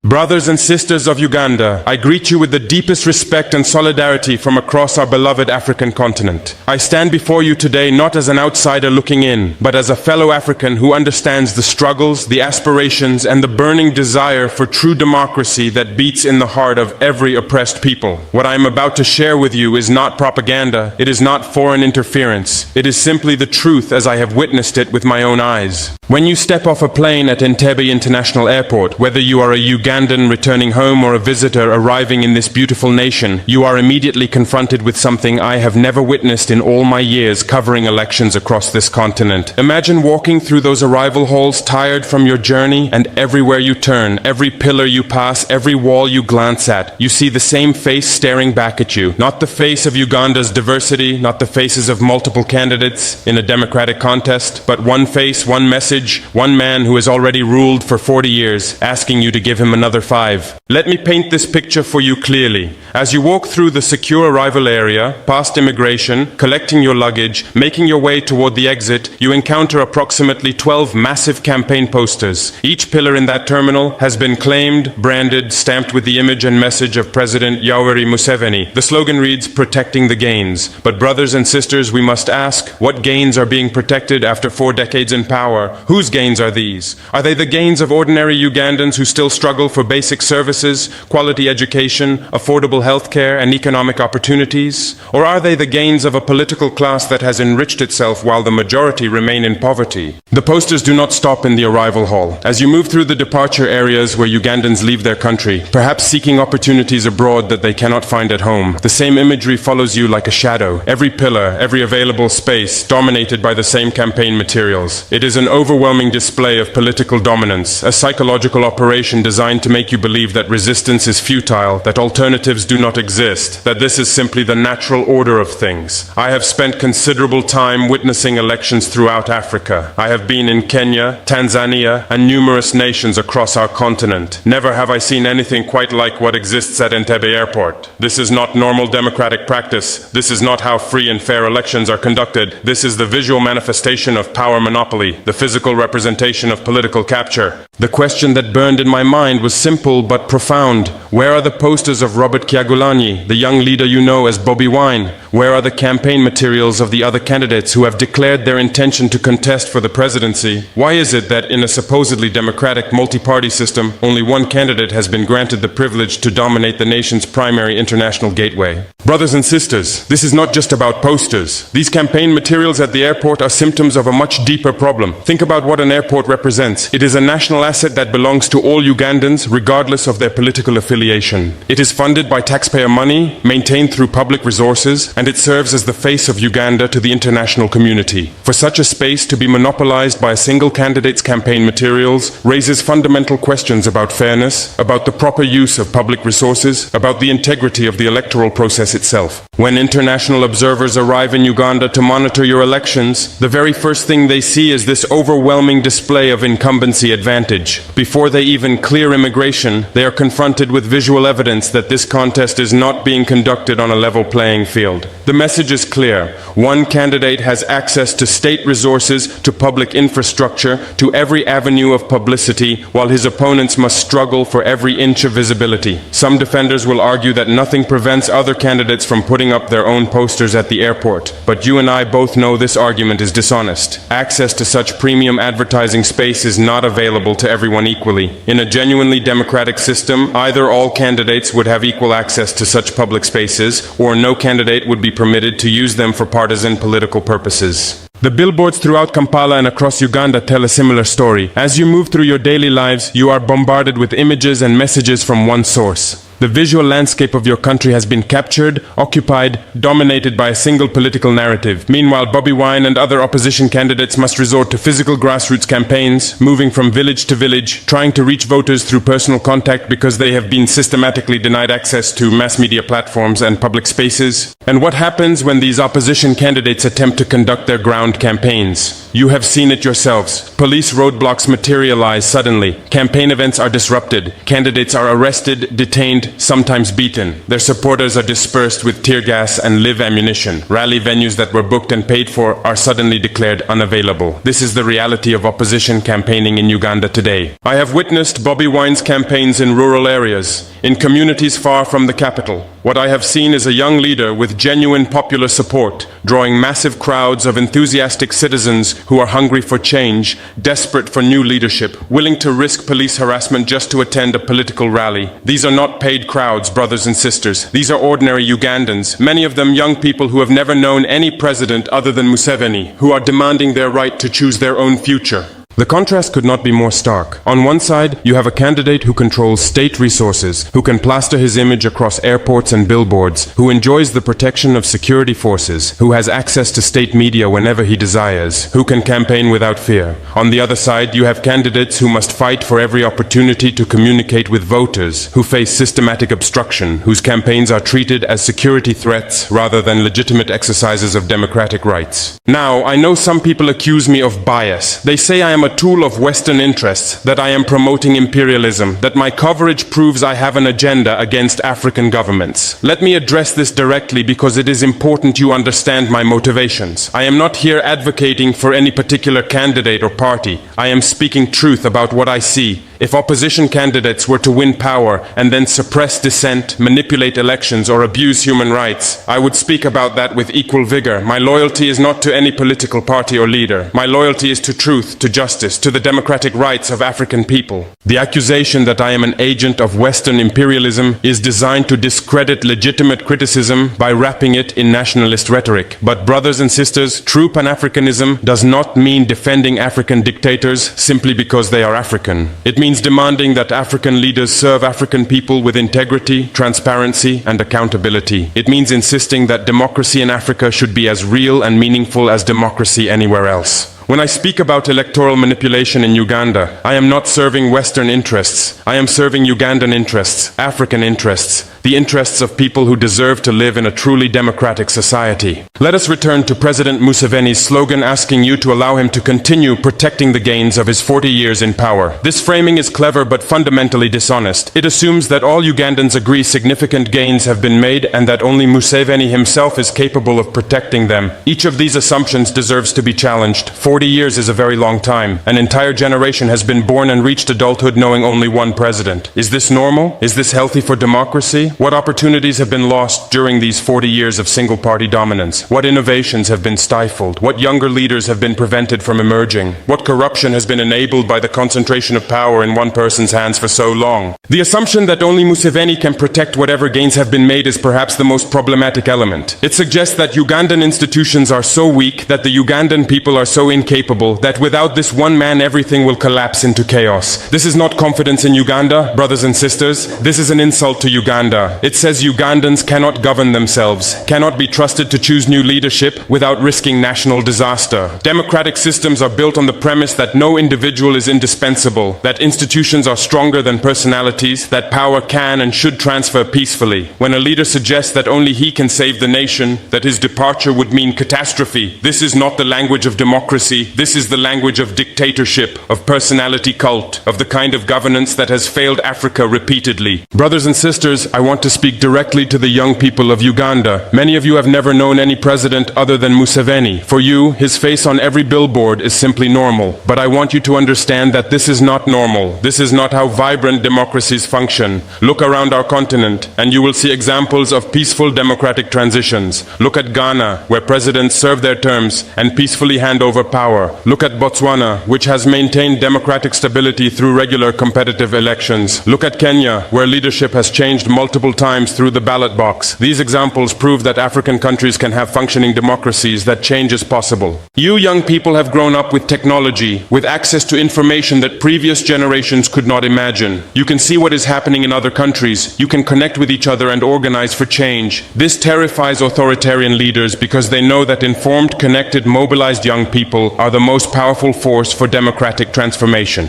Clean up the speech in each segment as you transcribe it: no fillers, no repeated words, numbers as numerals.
Brothers and sisters of Uganda, I greet you with the deepest respect and solidarity from across our beloved African continent. I stand before you today not as an outsider looking in, but as a fellow African who understands the struggles, the aspirations, and the burning desire for true democracy that beats in the heart of every oppressed people. What I am about to share with you is not propaganda, it is not foreign interference, it is simply the truth as I have witnessed it with my own eyes. When you step off a plane at Entebbe International Airport, whether you are a Ugandan returning home or a visitor arriving in this beautiful nation, you are immediately confronted with something I have never witnessed in all my years covering elections across this continent. Imagine walking through those arrival halls tired from your journey, and everywhere you turn, every pillar you pass, every wall you glance at, you see the same face staring back at you. Not the face of Uganda's diversity, not the faces of multiple candidates in a democratic contest, but one face, one message, one man who has already ruled for 40 years, asking you to give him another 5. Let me paint this picture for you clearly. As you walk through the secure arrival area, past immigration, collecting your luggage, making your way toward the exit, you encounter approximately 12 massive campaign posters. Each pillar in that terminal has been claimed, branded, stamped with the image and message of President Yoweri Museveni. The slogan reads, "Protecting the gains." But brothers and sisters, we must ask, what gains are being protected after 4 decades in power? Whose gains are these? Are they the gains of ordinary Ugandans who still struggle for basic services, quality education, affordable health care, and economic opportunities? Or are they the gains of a political class that has enriched itself while the majority remain in poverty? The posters do not stop in the arrival hall. As you move through the departure areas where Ugandans leave their country, perhaps seeking opportunities abroad that they cannot find at home, the same imagery follows you like a shadow. Every pillar, every available space, dominated by the same campaign materials. It is an overwhelming display of political dominance, a psychological operation designed to make you believe that resistance is futile, that alternatives do not exist, that this is simply the natural order of things. I have spent considerable time witnessing elections throughout Africa. I have been in Kenya, Tanzania, and numerous nations across our continent. Never have I seen anything quite like what exists at Entebbe Airport. This is not normal democratic practice. This is not how free and fair elections are conducted. This is the visual manifestation of power monopoly, the physical representation of political capture. The question that burned in my mind was simple but profound. Where are the posters of Robert Kyagulanyi, the young leader you know as Bobi Wine? Where are the campaign materials of the other candidates who have declared their intention to contest for the presidency? Why is it that in a supposedly democratic multi-party system, only one candidate has been granted the privilege to dominate the nation's primary international gateway? Brothers and sisters, this is not just about posters. These campaign materials at the airport are symptoms of a much deeper problem. Think about what an airport represents. It is a national asset that belongs to all Ugandans, regardless of their political affiliation. It is funded by taxpayer money, maintained through public resources, and it serves as the face of Uganda to the international community. For such a space to be monopolized by a single candidate's campaign materials raises fundamental questions about fairness, about the proper use of public resources, about the integrity of the electoral process itself. When international observers arrive in Uganda to monitor your elections, the very first thing they see is this overwhelming display of incumbency advantage. Before they even clear immigration, they are confronted with visual evidence that this contest is not being conducted on a level playing field. The message is clear. One candidate has access to state resources, to public infrastructure, to every avenue of publicity, while his opponents must struggle for every inch of visibility. Some defenders will argue that nothing prevents other candidates from putting up their own posters at the airport. But you and I both know this argument is dishonest. Access to such premium advertising space is not available to everyone equally. In a genuinely democratic system, either all candidates would have equal access to such public spaces, or no candidate would be permitted to use them for partisan political purposes. The billboards throughout Kampala and across Uganda tell a similar story. As you move through your daily lives, you are bombarded with images and messages from one source. The visual landscape of your country has been captured, occupied, dominated by a single political narrative. Meanwhile, Bobi Wine and other opposition candidates must resort to physical grassroots campaigns, moving from village to village, trying to reach voters through personal contact because they have been systematically denied access to mass media platforms and public spaces. And what happens when these opposition candidates attempt to conduct their ground campaigns? You have seen it yourselves. Police roadblocks materialize suddenly. Campaign events are disrupted. Candidates are arrested, detained, detained, sometimes beaten. Their supporters are dispersed with tear gas and live ammunition. Rally venues that were booked and paid for are suddenly declared unavailable. This is the reality of opposition campaigning in Uganda today. I have witnessed Bobi Wine's campaigns in rural areas, in communities far from the capital. What I have seen is a young leader with genuine popular support, drawing massive crowds of enthusiastic citizens who are hungry for change, desperate for new leadership, willing to risk police harassment just to attend a political rally. These are not paid crowds, brothers and sisters. These are ordinary Ugandans, many of them young people who have never known any president other than Museveni, who are demanding their right to choose their own future. The contrast could not be more stark. On one side, you have a candidate who controls state resources, who can plaster his image across airports and billboards, who enjoys the protection of security forces, who has access to state media whenever he desires, who can campaign without fear. On the other side, you have candidates who must fight for every opportunity to communicate with voters, who face systematic obstruction, whose campaigns are treated as security threats rather than legitimate exercises of democratic rights. Now, I know some people accuse me of bias. They say I am a tool of Western interests, that I am promoting imperialism, that my coverage proves I have an agenda against African governments. Let me address this directly because it is important you understand my motivations. I am not here advocating for any particular candidate or party. I am speaking truth about what I see. If opposition candidates were to win power and then suppress dissent, manipulate elections, or abuse human rights, I would speak about that with equal vigor. My loyalty is not to any political party or leader. My loyalty is to truth, to justice, to the democratic rights of African people. The accusation that I am an agent of Western imperialism is designed to discredit legitimate criticism by wrapping it in nationalist rhetoric. But brothers and sisters, true Pan-Africanism does not mean defending African dictators simply because they are African. It means demanding that African leaders serve African people with integrity, transparency, and accountability. It means insisting that democracy in Africa should be as real and meaningful as democracy anywhere else. When I speak about electoral manipulation in Uganda, I am not serving Western interests. I am serving Ugandan interests, African interests, the interests of people who deserve to live in a truly democratic society. Let us return to President Museveni's slogan asking you to allow him to continue protecting the gains of his 40 years in power. This framing is clever but fundamentally dishonest. It assumes that all Ugandans agree significant gains have been made and that only Museveni himself is capable of protecting them. Each of these assumptions deserves to be challenged. 40 years is a very long time. An entire generation has been born and reached adulthood knowing only one president. Is this normal? Is this healthy for democracy? What opportunities have been lost during these 40 years of single-party dominance? What innovations have been stifled? What younger leaders have been prevented from emerging? What corruption has been enabled by the concentration of power in one person's hands for so long? The assumption that only Museveni can protect whatever gains have been made is perhaps the most problematic element. It suggests that Ugandan institutions are so weak, that the Ugandan people are so incapable, that without this one man everything will collapse into chaos. This is not confidence in Uganda, brothers and sisters. This is an insult to Uganda. It says Ugandans cannot govern themselves, cannot be trusted to choose new leadership without risking national disaster. Democratic systems are built on the premise that no individual is indispensable, that institutions are stronger than personalities, that power can and should transfer peacefully. When a leader suggests that only he can save the nation, that his departure would mean catastrophe, this is not the language of democracy. This is the language of dictatorship, of personality cult, of the kind of governance that has failed Africa repeatedly. Brothers and sisters, I want to speak directly to the young people of Uganda. Many of you have never known any president other than Museveni. For you, his face on every billboard is simply normal. But I want you to understand that this is not normal. This is not how vibrant democracies function. Look around our continent, and you will see examples of peaceful democratic transitions. Look at Ghana, where presidents serve their terms and peacefully hand over power. Look at Botswana, which has maintained democratic stability through regular competitive elections. Look at Kenya, where leadership has changed multiple times through the ballot box. These examples prove that African countries can have functioning democracies, that change is possible. You young people have grown up with technology, with access to information that previous generations could not imagine. You can see what is happening in other countries. You can connect with each other and organize for change. This terrifies authoritarian leaders because they know that informed, connected, mobilized young people are the most powerful force for democratic transformation.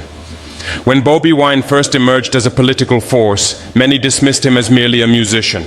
When Bobi Wine first emerged as a political force, many dismissed him as merely a musician.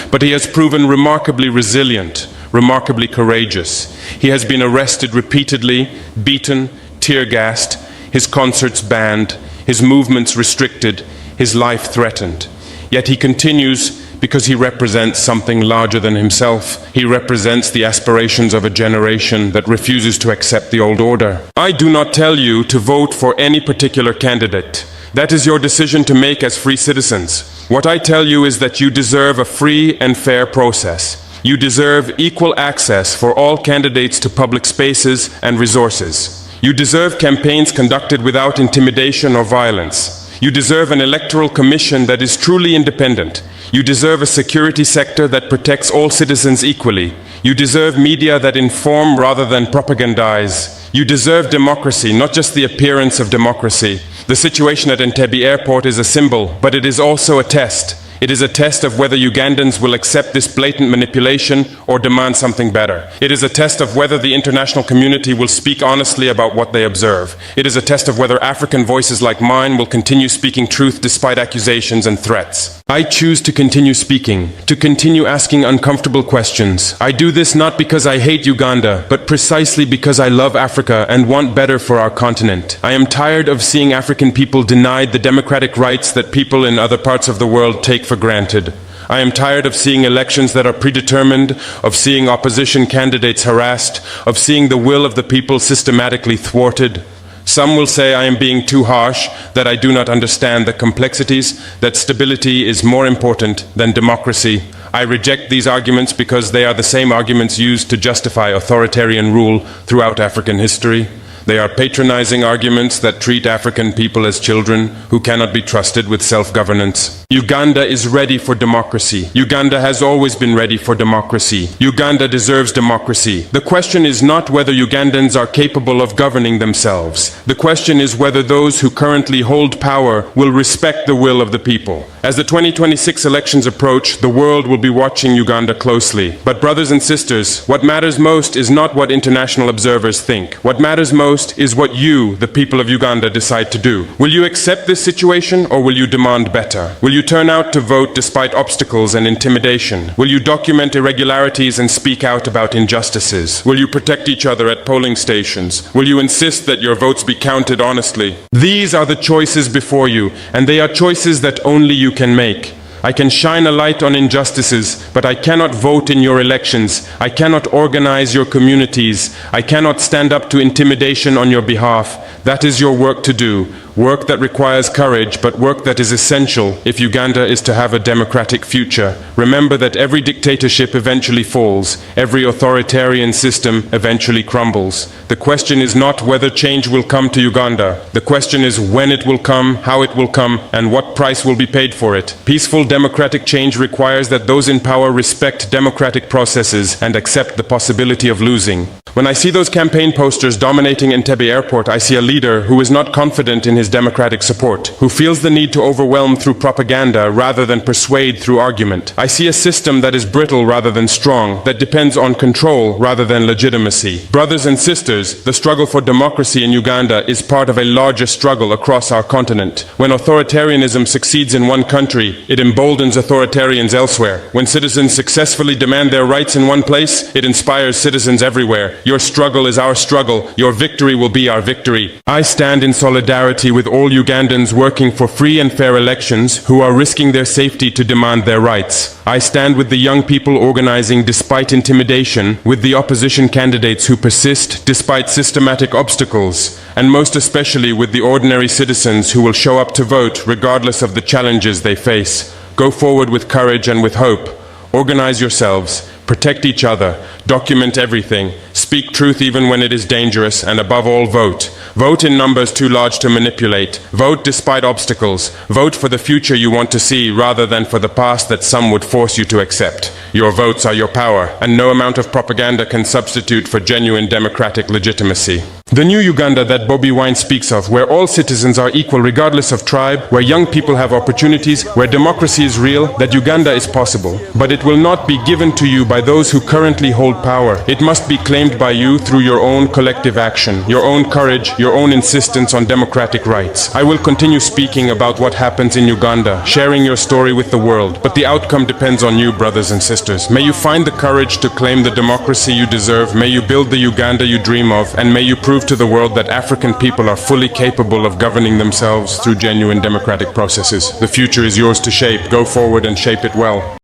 But he has proven remarkably resilient, remarkably courageous. He has been arrested repeatedly, beaten, tear-gassed, his concerts banned, his movements restricted, his life threatened. Yet he continues because he represents something larger than himself. He represents the aspirations of a generation that refuses to accept the old order. I do not tell you to vote for any particular candidate. That is your decision to make as free citizens. What I tell you is that you deserve a free and fair process. You deserve equal access for all candidates to public spaces and resources. You deserve campaigns conducted without intimidation or violence. You deserve an electoral commission that is truly independent. You deserve a security sector that protects all citizens equally. You deserve media that inform rather than propagandize. You deserve democracy, not just the appearance of democracy. The situation at Entebbe Airport is a symbol, but it is also a test. It is a test of whether Ugandans will accept this blatant manipulation or demand something better. It is a test of whether the international community will speak honestly about what they observe. It is a test of whether African voices like mine will continue speaking truth despite accusations and threats. I choose to continue speaking, to continue asking uncomfortable questions. I do this not because I hate Uganda, but precisely because I love Africa and want better for our continent. I am tired of seeing African people denied the democratic rights that people in other parts of the world take for granted. I am tired of seeing elections that are predetermined, of seeing opposition candidates harassed, of seeing the will of the people systematically thwarted. Some will say I am being too harsh, that I do not understand the complexities, that stability is more important than democracy. I reject these arguments because they are the same arguments used to justify authoritarian rule throughout African history. They are patronizing arguments that treat African people as children who cannot be trusted with self-governance. Uganda is ready for democracy. Uganda has always been ready for democracy. Uganda deserves democracy. The question is not whether Ugandans are capable of governing themselves. The question is whether those who currently hold power will respect the will of the people. As the 2026 elections approach, the world will be watching Uganda closely. But brothers and sisters, what matters most is not what international observers think. What matters most is what you, the people of Uganda, decide to do. Will you accept this situation or will you demand better? Will you turn out to vote despite obstacles and intimidation? Will you document irregularities and speak out about injustices? Will you protect each other at polling stations? Will you insist that your votes be counted honestly? These are the choices before you, and they are choices that only you can make. I can shine a light on injustices, but I cannot vote in your elections. I cannot organize your communities. I cannot stand up to intimidation on your behalf. That is your work to do. Work that requires courage, but work that is essential if Uganda is to have a democratic future. Remember that every dictatorship eventually falls. Every authoritarian system eventually crumbles. The question is not whether change will come to Uganda. The question is when it will come, how it will come, and what price will be paid for it. Peaceful democratic change requires that those in power respect democratic processes and accept the possibility of losing. When I see those campaign posters dominating Entebbe Airport, I see a leader who is not confident in his democratic support, who feels the need to overwhelm through propaganda rather than persuade through argument. I see a system that is brittle rather than strong, that depends on control rather than legitimacy. Brothers and sisters, the struggle for democracy in Uganda is part of a larger struggle across our continent. When authoritarianism succeeds in one country, it emboldens authoritarians elsewhere. When citizens successfully demand their rights in one place, it inspires citizens everywhere. Your struggle is our struggle. Your victory will be our victory. I stand in solidarity with all Ugandans working for free and fair elections who are risking their safety to demand their rights. I stand with the young people organizing despite intimidation, with the opposition candidates who persist despite systematic obstacles, and most especially with the ordinary citizens who will show up to vote regardless of the challenges they face. Go forward with courage and with hope. Organize yourselves. Protect each other, document everything, speak truth even when it is dangerous, and above all, vote. Vote in numbers too large to manipulate. Vote despite obstacles. Vote for the future you want to see rather than for the past that some would force you to accept. Your votes are your power, and no amount of propaganda can substitute for genuine democratic legitimacy. The new Uganda that Bobi Wine speaks of, where all citizens are equal regardless of tribe, where young people have opportunities, where democracy is real, that Uganda is possible. But it will not be given to you by those who currently hold power. It must be claimed by you through your own collective action, your own courage, your own insistence on democratic rights. I will continue speaking about what happens in Uganda, sharing your story with the world, but the outcome depends on you, brothers and sisters. May you find the courage to claim the democracy you deserve, may you build the Uganda you dream of, and may you prove prove to the world that African people are fully capable of governing themselves through genuine democratic processes. The future is yours to shape. Go forward and shape it well.